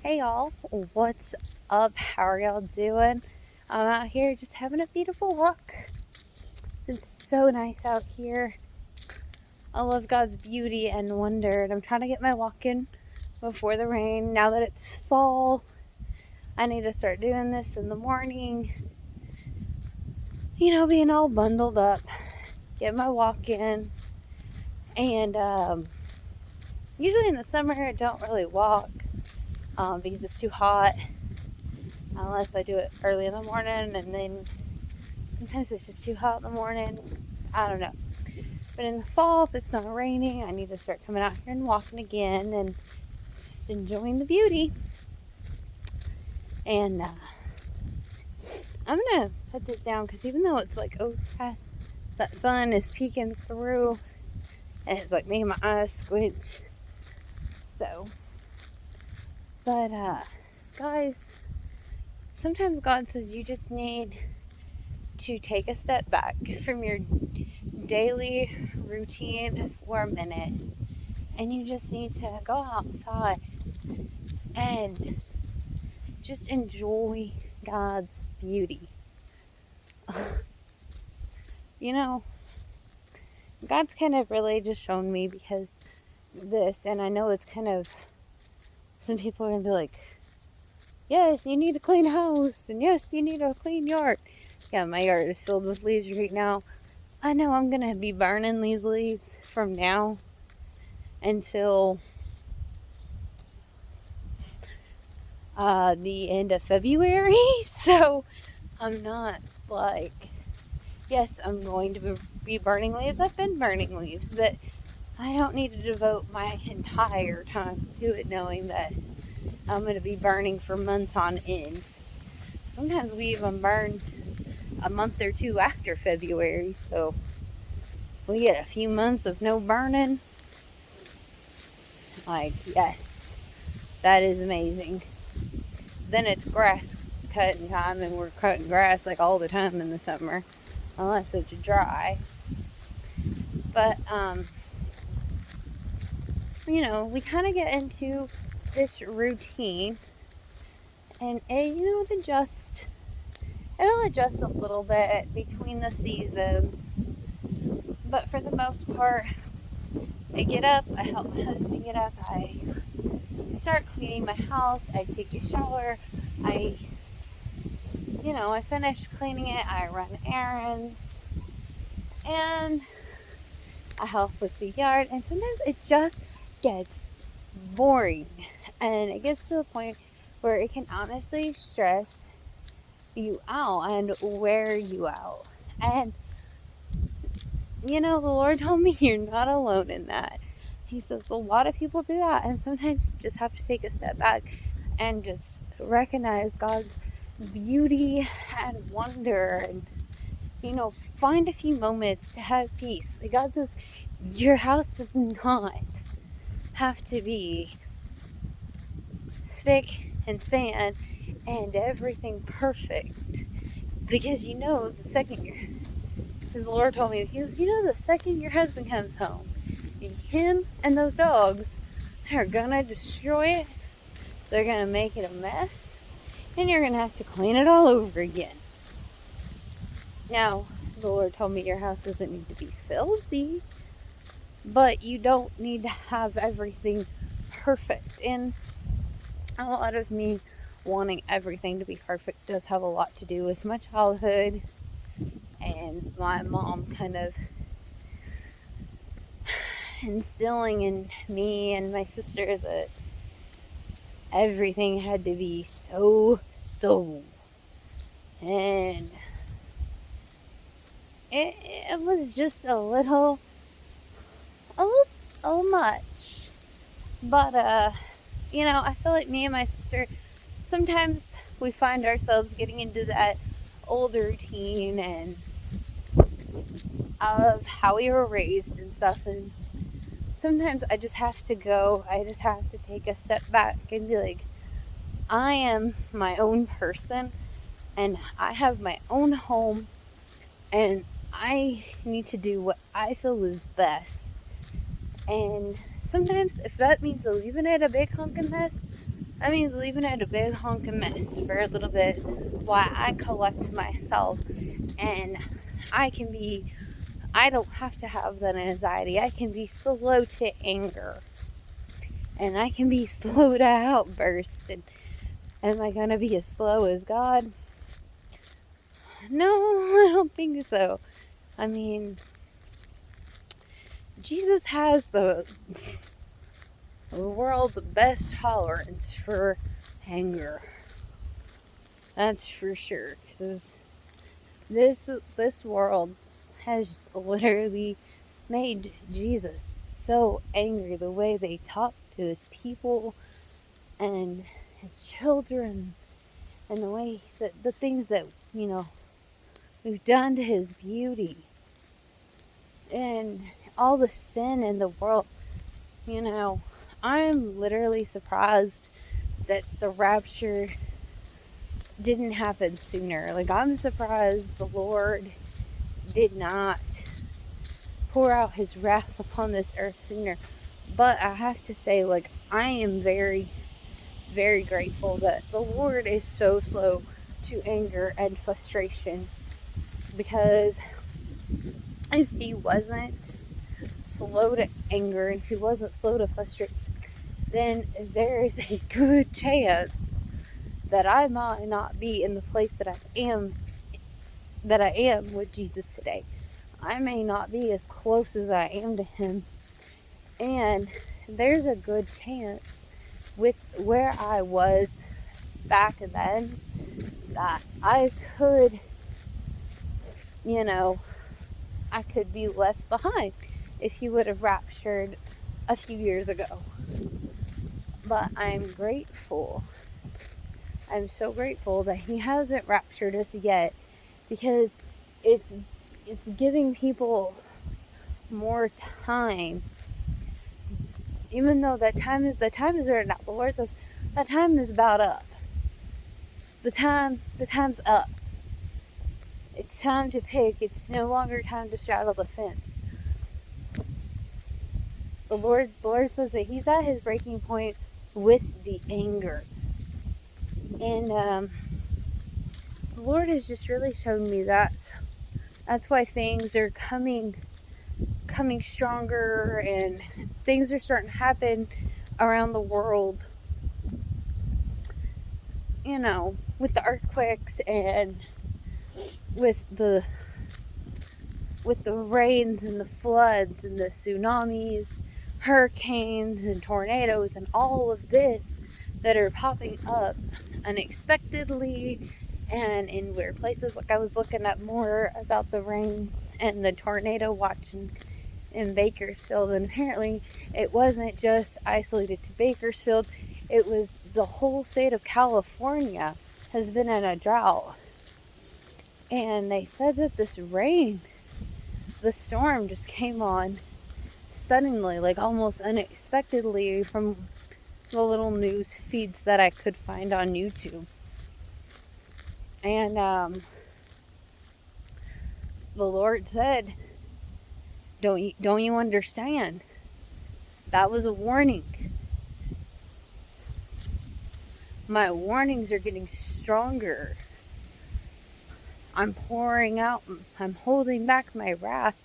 Hey y'all, what's up? How are y'all doing? I'm out here just having a beautiful walk. It's so nice out here. I love God's beauty and wonder, and I'm trying to get my walk in before the rain. Now that it's fall, I need to start doing this in the morning. Being all bundled up, get my walk in. And usually in the summer, I don't really walk because it's too hot. Unless I do it early in the morning, and then sometimes it's just too hot in the morning. I don't know. But in the fall, if it's not raining, I need to start coming out here and walking again and just enjoying the beauty. And I'm going to put this down because even though it's like overcast, that sun is peeking through and it's like making my eyes squinch. But guys, sometimes God says you just need to take a step back from your daily routine for a minute, and you just need to go outside and just enjoy God's beauty. God's kind of really just shown me because this, and I know it's kind of, some people are going to be like, yes, you need a clean house, and yes, you need a clean yard. Yeah, my yard is filled with leaves right now. I know I'm going to be burning these leaves from now until the end of February. So I'm not like, yes, I'm going to be burning leaves. I've been burning leaves, but I don't need to devote my entire time to it knowing that I'm going to be burning for months on end. Sometimes we even burn a month or two after February, so we get a few months of no burning. Like, yes, that is amazing. Then it's grass cutting time, and we're cutting grass like all the time in the summer, unless it's dry. But we kind of get into this routine, and it'll adjust a little bit between the seasons. But for the most part, I get up, I help my husband get up, I start cleaning my house, I take a shower, I finish cleaning it, I run errands, and I help with the yard, and sometimes it just gets boring, and it gets to the point where it can honestly stress you out and wear you out. And the Lord told me you're not alone in that. He says a lot of people do that, and sometimes you just have to take a step back and just recognize God's beauty and wonder, and find a few moments to have peace. God says your house does not have to be spick and span and everything perfect, because the second because the Lord told me, He goes, the second your husband comes home, him and those dogs are gonna destroy it. They're gonna make it a mess, and you're gonna have to clean it all over again. Now, the Lord told me your house doesn't need to be filthy, but you don't need to have everything perfect. And a lot of me wanting everything to be perfect does have a lot to do with my childhood and my mom kind of instilling in me and my sister that everything had to be so. And it was just a little much. But I feel like me and my sister, sometimes we find ourselves getting into that old routine and of how we were raised and stuff, and sometimes I just have to take a step back and be like, I am my own person, and I have my own home, and I need to do what I feel is best. And sometimes if that means leaving it a big hunk of mess, That means leaving it a big honk of mess for a little bit while I collect myself, and I don't have to have that anxiety. I can be slow to anger, and I can be slow to outburst. And am I going to be as slow as God? No, I don't think so. I mean, Jesus has the world's best tolerance for anger. That's for sure. Because this world has literally made Jesus so angry, the way they talk to his people and his children, and the way that the things that we've done to his beauty, and all the sin in the world. I'm literally surprised that the rapture didn't happen sooner. Like, I'm surprised the Lord did not pour out his wrath upon this earth sooner. But I have to say, like, I am very, very grateful that the Lord is so slow to anger and frustration, because if he wasn't slow to anger, and if he wasn't slow to frustration, then there is a good chance that I might not be in the place that I am with Jesus today. I may not be as close as I am to him, and there's a good chance with where I was back then that I could be left behind if he would have raptured a few years ago. But I'm grateful. I'm so grateful that he hasn't raptured us yet, because it's giving people more time. Even though the time is running out. The Lord says that time is about up. The time's up. It's time to pick. It's no longer time to straddle the fence. The Lord says that he's at his breaking point with the anger. And the Lord has just really shown me that. That's why things are coming stronger, and things are starting to happen around the world. With the earthquakes, and with the rains and the floods and the tsunamis, hurricanes and tornadoes, and all of this that are popping up unexpectedly and in weird places. Like, I was looking up more about the rain and the tornado watch in Bakersfield, and apparently it wasn't just isolated to Bakersfield. It was the whole state of California has been in a drought. And they said that this rain, the storm just came on suddenly, like almost unexpectedly, from the little news feeds that I could find on YouTube. And the Lord said, don't you understand? That was a warning. My warnings are getting stronger. I'm pouring out, I'm holding back my wrath,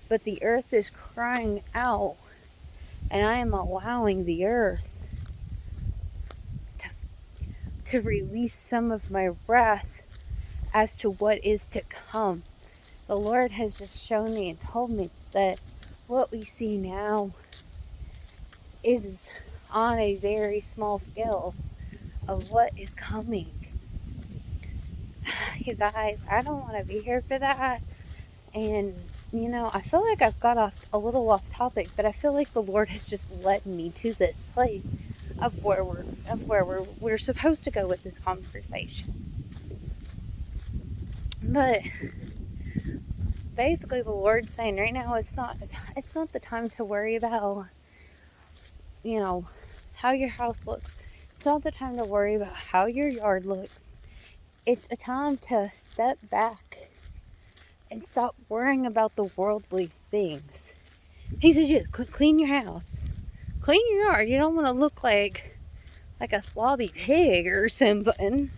but the earth is crying out, and I am allowing the earth to release some of my wrath as to what is to come. The Lord has just shown me and told me that what we see now is on a very small scale of what is coming. You guys, I don't want to be here for that. And I feel like I've got a little off topic, but I feel like the Lord has just led me to this place of where we're supposed to go with this conversation. But basically, the Lord's saying right now, it's not the time to worry about how your house looks. It's not the time to worry about how your yard looks. It's a time to step back and stop worrying about the worldly things. He says, just clean your house, clean your yard. You don't want to look like like a slobby pig or something.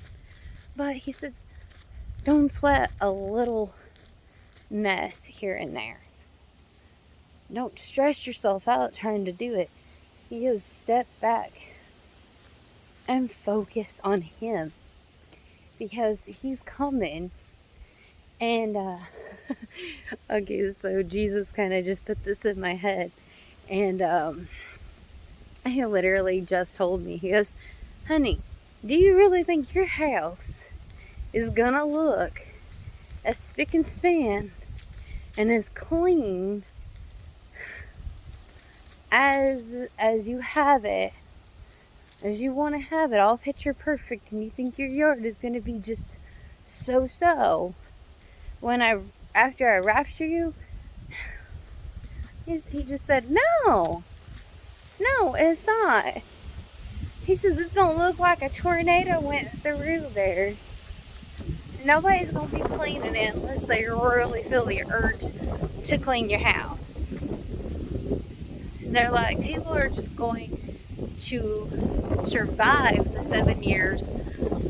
But he says, don't sweat a little mess here and there. Don't stress yourself out trying to do it. He goes, step back and focus on him, because he's coming. And okay, so Jesus kind of just put this in my head, and he literally just told me, he goes, honey, do you really think your house is gonna look as spick and span and as clean as you have it, as you want to have it, all picture perfect, and you think your yard is going to be just so when after I rapture you? He just said, no, it's not. He says it's going to look like a tornado went through there. Nobody's going to be cleaning it unless they really feel the urge to clean your house. They're like, people are just going to survive the 7 years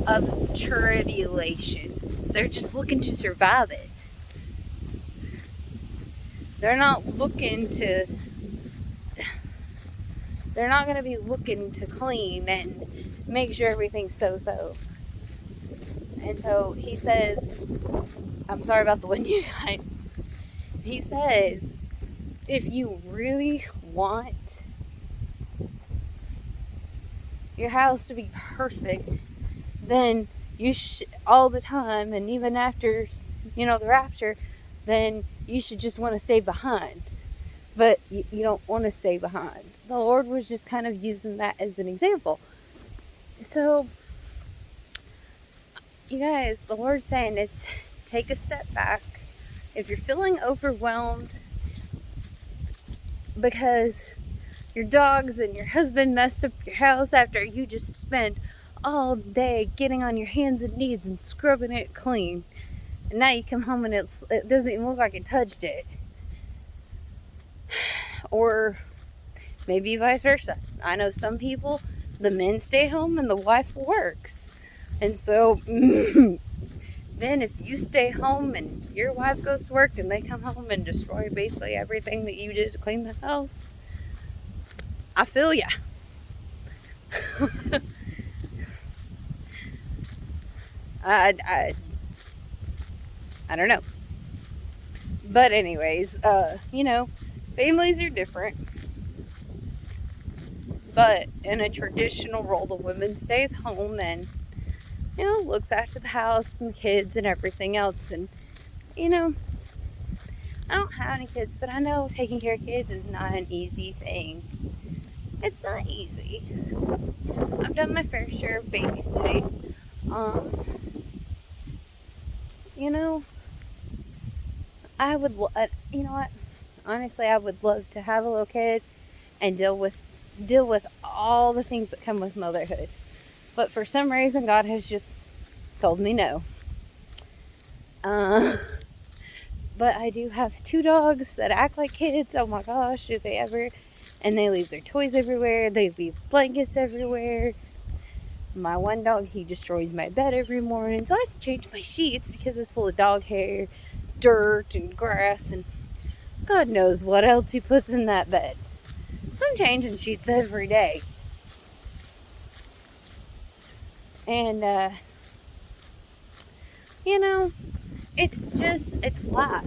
of tribulation. They're just looking to survive it. They're not going to be looking to clean and make sure everything's so. And so he says, I'm sorry about the wind, you guys. He says, if you really want your house to be perfect, then you should, all the time, and even after, the rapture, then you should just want to stay behind. But you don't want to stay behind. The Lord was just kind of using that as an example. So, you guys, the Lord's saying it's take a step back. If you're feeling overwhelmed because your dogs and your husband messed up your house after you just spent all day getting on your hands and knees and scrubbing it clean, and now you come home and it doesn't even look like it touched it. Or maybe vice versa. I know some people, the men stay home and the wife works. And so, then if you stay home and your wife goes to work and they come home and destroy basically everything that you did to clean the house, I feel ya. I don't know. But anyways, families are different. But in a traditional role, the woman stays home and, looks after the house and the kids and everything else. And, I don't have any kids, but I know taking care of kids is not an easy thing. It's not easy. I've done my fair share of babysitting. I would, honestly, I would love to have a little kid and deal with all the things that come with motherhood. But for some reason, God has just told me no. But I do have 2 dogs that act like kids. Oh my gosh, do they ever? And they leave their toys everywhere. They leave blankets everywhere. My one dog, he destroys my bed every morning. So I have to change my sheets because it's full of dog hair, dirt, and grass, and God knows what else he puts in that bed. So I'm changing sheets every day. And, it's life.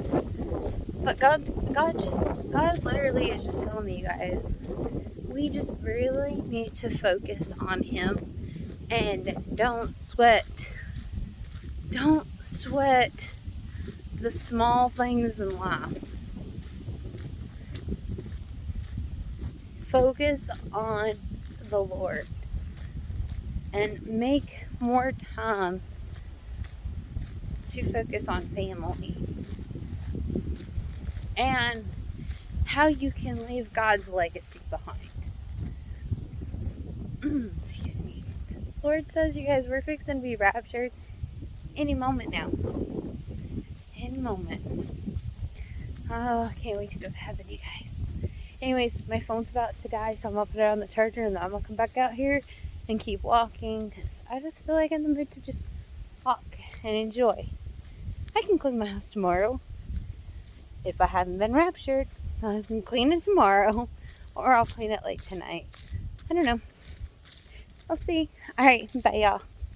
But God literally is just telling me, you guys, we just really need to focus on Him and don't sweat the small things in life. Focus on the Lord and make more time to focus on family and how you can leave God's legacy behind. Excuse me. Because the Lord says, you guys, we're fixing to be raptured any moment now. Any moment. Oh, I can't wait to go to heaven, you guys. Anyways, my phone's about to die, so I'm going to put it on the charger and then I'm going to come back out here and keep walking because I just feel like I'm in the mood to just walk and enjoy. I can clean my house tomorrow. If I haven't been raptured, I can clean it tomorrow, or I'll clean it like tonight. I don't know. I'll see. All right, bye, y'all.